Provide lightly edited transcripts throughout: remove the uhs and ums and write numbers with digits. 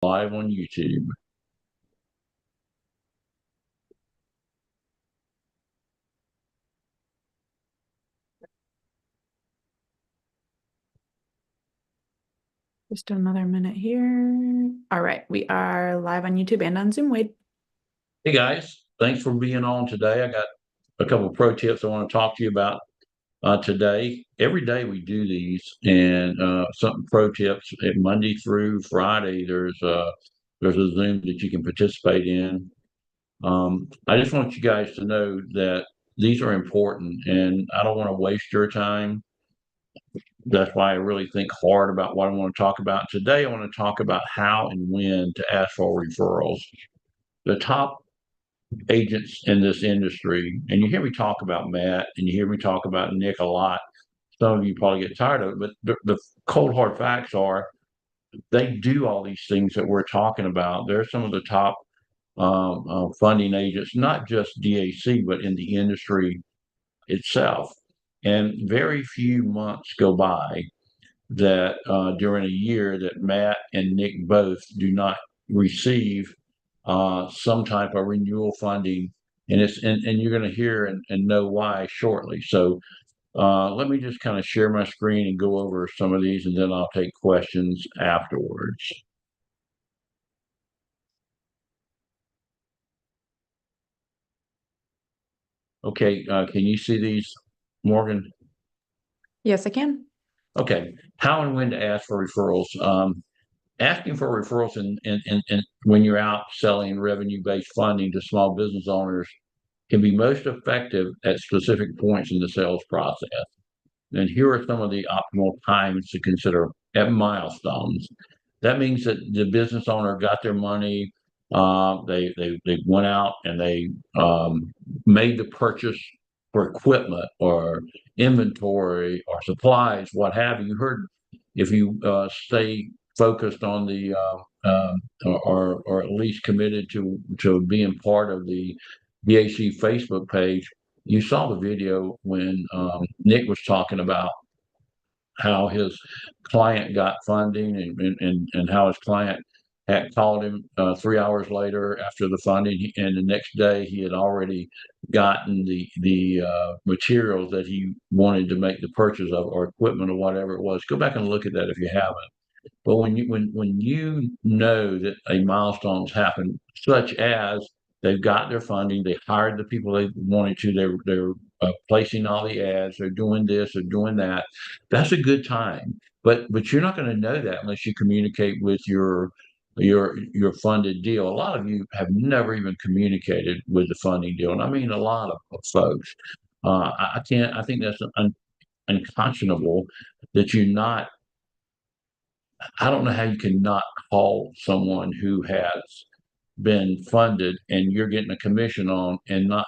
Live on YouTube. Just another minute here. All right, we are live on YouTube and on Zoom, Wade. Hey guys, thanks for being on today. I got a couple of pro tips I want to talk to you about today. Every day we do these, and some pro tips. Monday through Friday, there's a Zoom that you can participate in. I just want you guys to know that these are important, and I don't want to waste your time. That's why I really think hard about what I want to talk about today. I want to talk about how and when to ask for referrals. The top agents in this industry, and you hear me talk about Matt and you hear me talk about Nick a lot. Some of you probably get tired of it, but the cold hard facts are they do all these things that we're talking about. They're some of the top funding agents, not just DAC, but in the industry itself. And very few months go by that during a year that Matt and Nick both do not receive some type of renewal funding, and you're going to hear and know why shortly. So let me just kind of share my screen and go over some of these, and then I'll take questions afterwards. Okay, can you see these, Morgan? Yes, I can. Okay, how and when to ask for referrals. Asking for referrals and when you're out selling revenue-based funding to small business owners can be most effective at specific points in the sales process. And here are some of the optimal times to consider at milestones. That means that the business owner got their money, they went out and they made the purchase for equipment or inventory or supplies, what have you. You heard if you stay focused on the or at least committed to being part of the BAC Facebook page, you saw the video when Nick was talking about how his client got funding and how his client had called him 3 hours later after the funding, and the next day he had already gotten the materials that he wanted to make the purchase of, or equipment or whatever it was. Go back and look at that if you haven't. But when you know that a milestone's happened, such as they've got their funding, they hired the people they wanted to, they're placing all the ads, they're doing this, they're doing that. That's a good time. But you're not going to know that unless you communicate with your funded deal. A lot of you have never even communicated with the funding deal, and I mean a lot of folks. I can't. I think that's unconscionable that you're not. I don't know how you can not call someone who has been funded and you're getting a commission on and not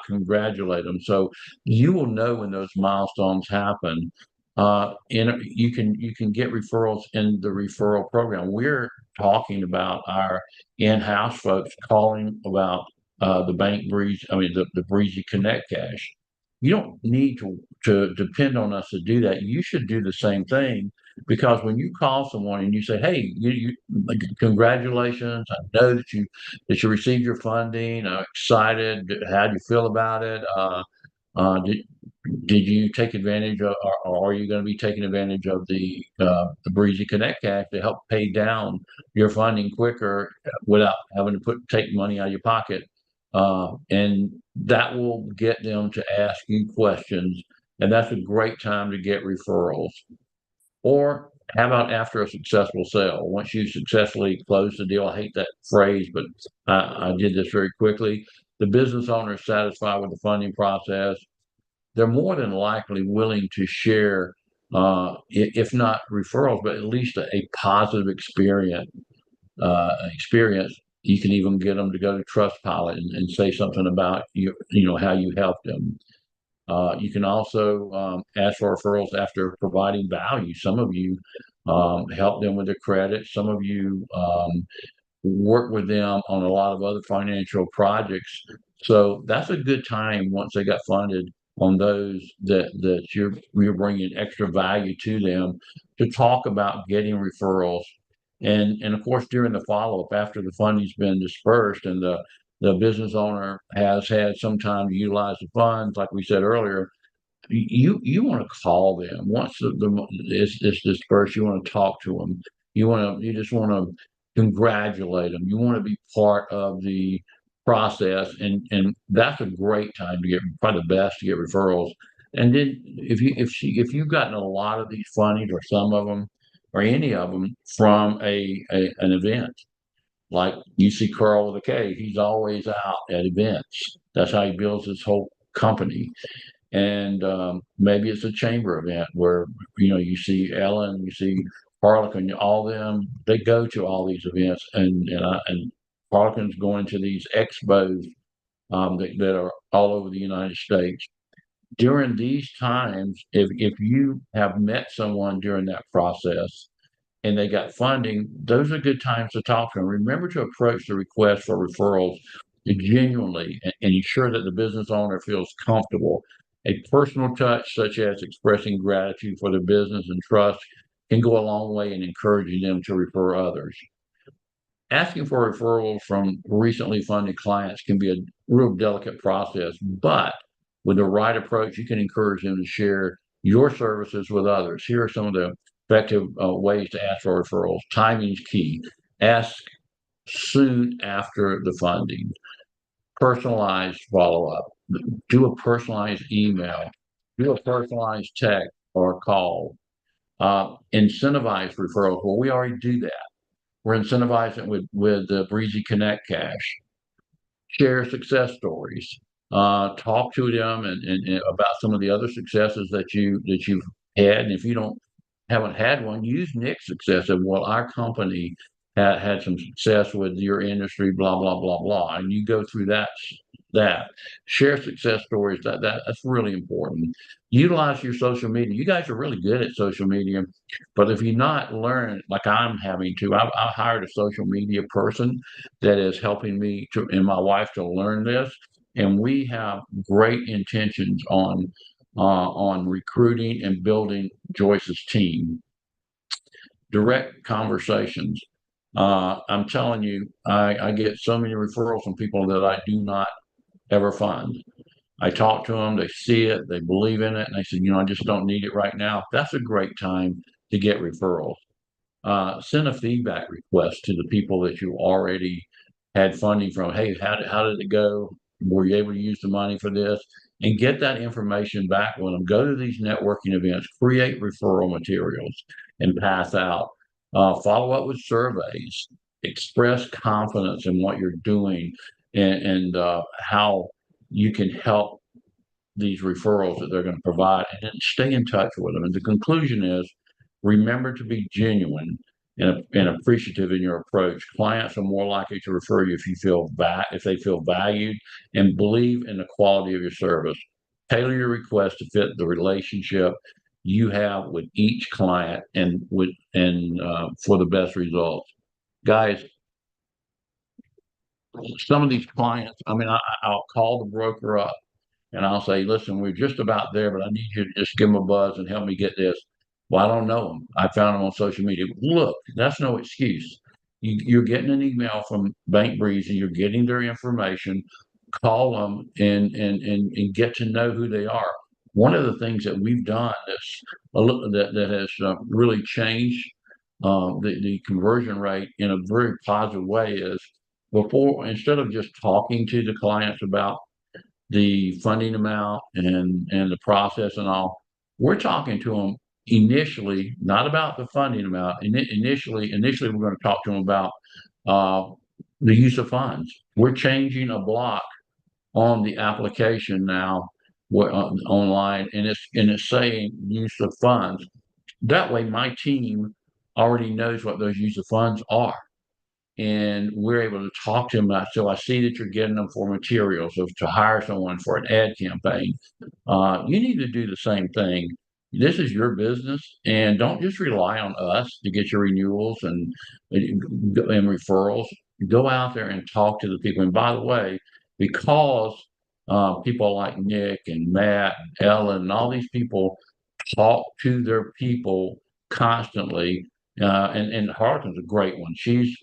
congratulate them. So you will know when those milestones happen. And you can get referrals in the referral program. We're talking about our in-house folks calling about the Bank Breeze, I mean the Breezy Connect Cash. You don't need to depend on us to do that. You should do the same thing, because when you call someone and you say, "Hey, like, congratulations! I know that you received your funding. I'm excited. How do you feel about it? Uh, did did you take advantage of, or are you going to be taking advantage of the Breezy Connect Cash to help pay down your funding quicker without having to take money out of your pocket?" And that will get them to ask you questions, and that's a great time to get referrals. Or how about after a successful sale? Once you successfully close the deal, I hate that phrase, but I did this very quickly. The business owner is satisfied with the funding process. They're more than likely willing to share, if not referrals, but at least a positive experience. You can even get them to go to Trustpilot and say something about how you helped them. You can also ask for referrals after providing value. Some of you help them with their credit. Some of you work with them on a lot of other financial projects. So that's a good time once they got funded on those that you're bringing extra value to them, to talk about getting referrals And of course, during the follow-up, after the funding's been dispersed and the business owner has had some time to utilize the funds, like we said earlier, you want to call them once it's dispersed. You want to talk to them. You just want to congratulate them. You want to be part of the process, and that's a great time to get, probably the best to get referrals. And then if you've gotten a lot of these fundings or some of them or any of them from an event, like you see Carl with a K, he's always out at events. That's how he builds his whole company. And maybe it's a chamber event where you see Ellen, you see Harlequin, all them, they go to all these events, and Harlequin's going to these expos that are all over the United States. During these times, if you have met someone during that process and they got funding, those are good times to talk to them. Remember to approach the request for referrals genuinely and ensure that the business owner feels comfortable. A personal touch, such as expressing gratitude for the business and trust, can go a long way in encouraging them to refer others. Asking for referrals from recently funded clients can be a real delicate process, but with the right approach, you can encourage them to share your services with others. Here are some of the effective ways to ask for referrals. Timing is key. Ask soon after the funding. Personalized follow-up. Do a personalized email. Do a personalized text or call. Incentivize referrals. Well, we already do that. We're incentivizing with the Breezy Connect Cash. Share success stories. Talk to them and about some of the other successes that you've had. And if you haven't had one, use Nick's success of, well, our company had some success with your industry, blah blah blah blah, and you go through that. Share success stories. That's really important. Utilize your social media. You guys are really good at social media, but if you're not learning, like I'm having to, I hired a social media person that is helping me and my wife to learn this, and we have great intentions on recruiting and building Joyce's team. Direct conversations. I'm telling you, I get so many referrals from people that I do not ever fund. I talk to them, they see it, they believe in it, and they say, I just don't need it right now. That's a great time to get referrals. Send a feedback request to the people that you already had funding from. Hey, how did it go? Were you able to use the money for this? And get that information back with them. Go to these networking events, create referral materials, and pass out. Follow up with surveys. Express confidence in what you're doing and how you can help these referrals that they're going to provide, and then stay in touch with them. And the conclusion is, remember to be genuine and appreciative in your approach. Clients are more likely to refer you if they feel valued and believe in the quality of your service. Tailor your request to fit the relationship you have with each client and for the best results. Guys, some of these clients, I'll call the broker up and I'll say, listen, we're just about there, but I need you to just give them a buzz and help me get this. Well, I don't know them. I found them on social media. Look, that's no excuse. You're getting an email from Bank Breezy. You're getting their information. Call them and get to know who they are. One of the things that we've done that has really changed the conversion rate in a very positive way is, before, instead of just talking to the clients about the funding amount and the process and all, we're talking to them initially, not about the funding amount. Initially, we're going to talk to them about the use of funds. We're changing a block on the application now online, and it's saying use of funds. That way, my team already knows what those use of funds are, and we're able to talk to them about, so I see that you're getting them for materials, so to hire someone for an ad campaign. You need to do the same thing. This is your business, and don't just rely on us to get your renewals and referrals. Go out there and talk to the people. And by the way, because people like Nick and Matt and Ellen and all these people talk to their people constantly, and Harlequin's a great one. She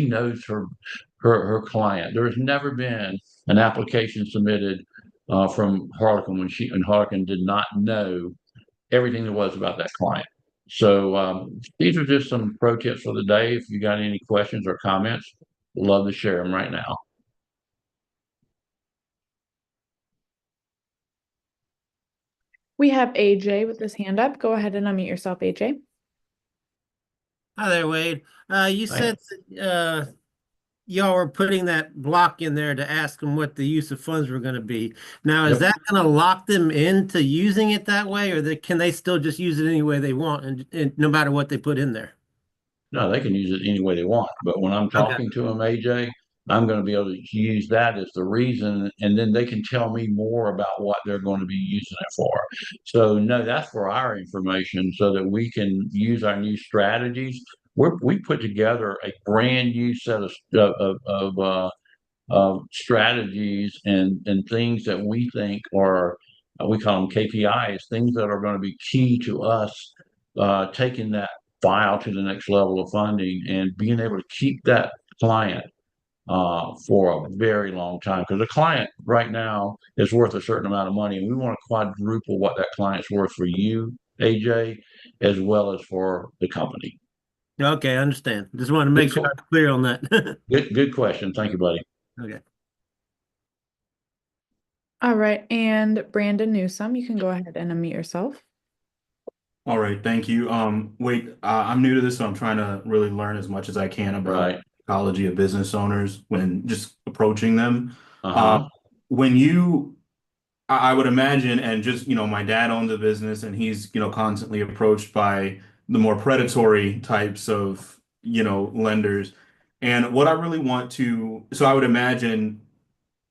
knows her client. There's never been an application submitted from Harlequin when Harlequin did not know everything there was about that client. So these are just some pro tips for the day. If you got any questions or comments, love to share them right now. We have AJ with his hand up. Go ahead and unmute yourself, AJ. Hi there, Wade. You Hi. said y'all were putting that block in there to ask them what the use of funds were going to be. Now, is Yep. that going to lock them into using it that way, or can they still just use it any way they want and no matter what they put in there? No, they can use it any way they want. But when I'm Okay. talking to them, AJ, I'm going to be able to use that as the reason, and then they can tell me more about what they're going to be using it for. So, no, that's for our information so that we can use our new strategies. We put together a brand new set of strategies and things that we think are, we call them KPIs, things that are going to be key to us taking that file to the next level of funding and being able to keep that client for a very long time. Because a client right now is worth a certain amount of money, and we want to quadruple what that client's worth for you, AJ, as well as for the company. Okay, I understand. Just wanted to make sure I was clear on that. Good question. Thank you, buddy. Okay. All right, and Brandon Newsome, you can go ahead and unmute yourself. All right, thank you. Wait, I'm new to this, so I'm trying to really learn as much as I can about Right. psychology of business owners when just approaching them. Uh-huh. When you, I would imagine, and just, my dad owns a business and he's, constantly approached by the more predatory types of, lenders. And what I really want to, so I would imagine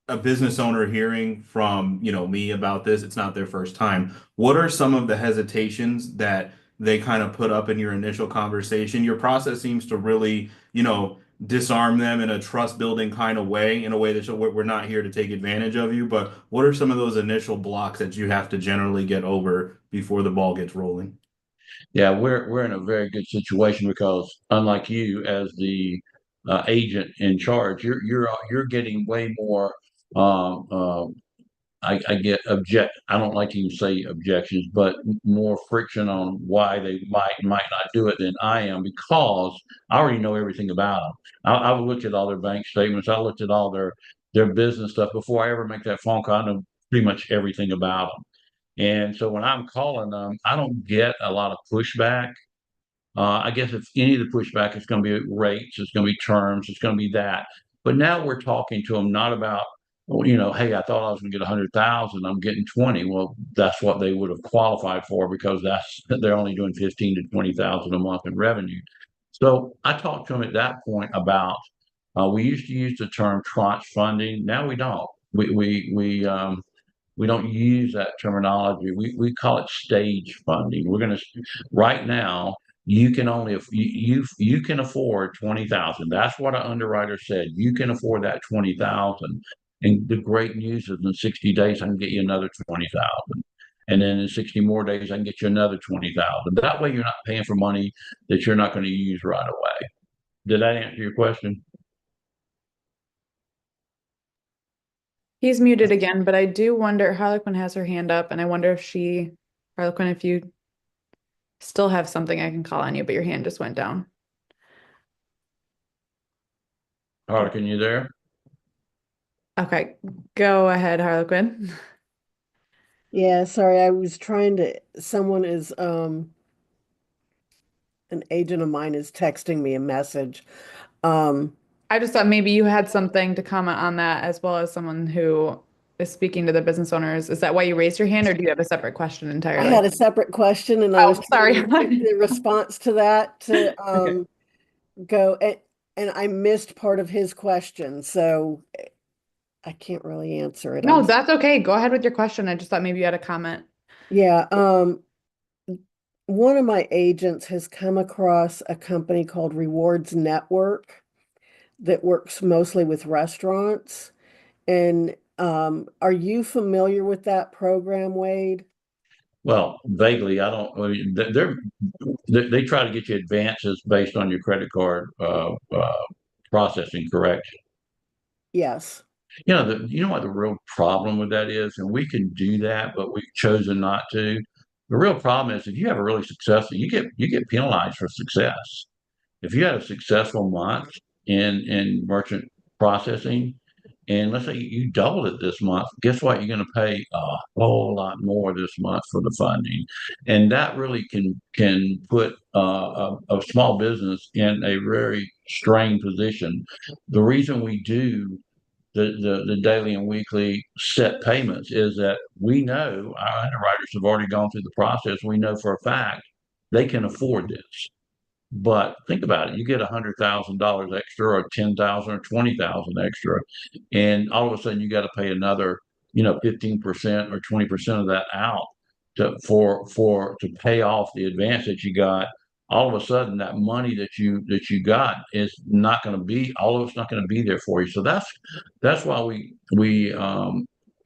a business owner hearing from, me about this, it's not their first time. What are some of the hesitations that they kind of put up in your initial conversation? Your process seems to really, disarm them in a trust building kind of way, in a way that we're not here to take advantage of you. But what are some of those initial blocks that you have to generally get over before the ball gets rolling? Yeah, we're in a very good situation because unlike you as the agent in charge, you're getting way more. Um, uh, I get I don't like to even say objections, but more friction on why they might not do it than I am because I already know everything about them. I've looked at all their bank statements. I looked at all their business stuff before I ever make that phone call. I know pretty much everything about them. And so when I'm calling them, I don't get a lot of pushback. I guess if any of the pushback is going to be rates, it's going to be terms, it's going to be that. But now we're talking to them not about, well, hey, I thought I was going to get 100,000, I'm getting 20. Well, that's what they would have qualified for because they're only doing 15 to 20,000 a month in revenue. So I talked to them at that point about we used to use the term tranche funding. Now we don't. We don't use that terminology. We call it stage funding. We're going to right now. You can only if you can afford 20,000. That's what our underwriter said. You can afford that 20,000. And the great news is in 60 days I can get you another 20,000. And then in 60 more days I can get you another 20,000. That way you're not paying for money that you're not going to use right away. Did that answer your question? He's muted again, but I do wonder, Harlequin has her hand up, and I wonder if Harlequin, if you still have something I can call on you, but your hand just went down. Harlequin, you there? Okay, go ahead, Harlequin. Yeah, sorry, I was trying to, someone is, an agent of mine is texting me a message. I just thought maybe you had something to comment on that as well as someone who is speaking to the business owners. Is that why you raised your hand, or do you have a separate question I entirely? had a separate question and I was sorry. trying to get the response to that to go and I missed part of his question, so I can't really answer it. No, that's okay. Go ahead with your question. I just thought maybe you had a comment. Yeah, one of my agents has come across a company called Rewards Network that works mostly with restaurants. And are you familiar with that program, Wade? Well, vaguely, I mean, they try to get you advances based on your credit card processing, correct? Yes. You know what the real problem with that is, and we can do that, but we've chosen not to. The real problem is if you have a really successful, you get penalized for success. If you had a successful month in merchant processing, and let's say you doubled it this month, guess what? You're going to pay a whole lot more this month for the funding, and that really can put a small business in a very strained position. The reason we do the daily and weekly set payments is that we know our underwriters have already gone through the process. We know for a fact they can afford this. But think about it, you get $100,000 extra or 10,000 or 20,000 extra, and all of a sudden you got to pay another, 15% or 20% of that out to pay off the advance that you got. All of a sudden that money that you got is not going to be all of it's not going to be there for you. So that's why we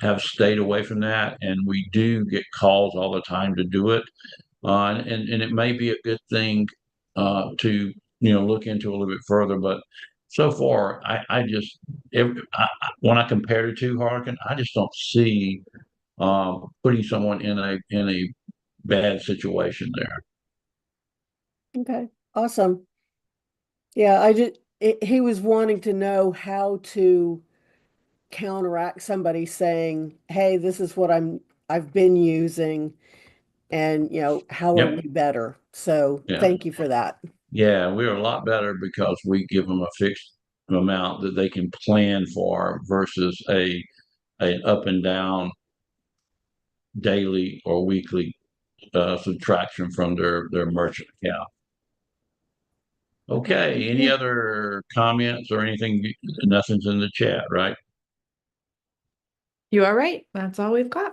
have stayed away from that, and we do get calls all the time to do it. And it may be a good thing to look into a little bit further. But so far, I just when I compare the two, Harkin, I just don't see putting someone in a bad situation there. Okay. Awesome. Yeah, he was wanting to know how to counteract somebody saying, "Hey, this is what I've been using, and how are Yep. we better?" So Yeah. thank you for that. Yeah, we're a lot better because we give them a fixed amount that they can plan for versus an up and down daily or weekly subtraction from their merchant account. Okay, any other comments or anything? Nothing's in the chat, right? You are right. That's all we've got.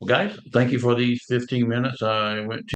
Well, guys, thank you for these 15 minutes. I went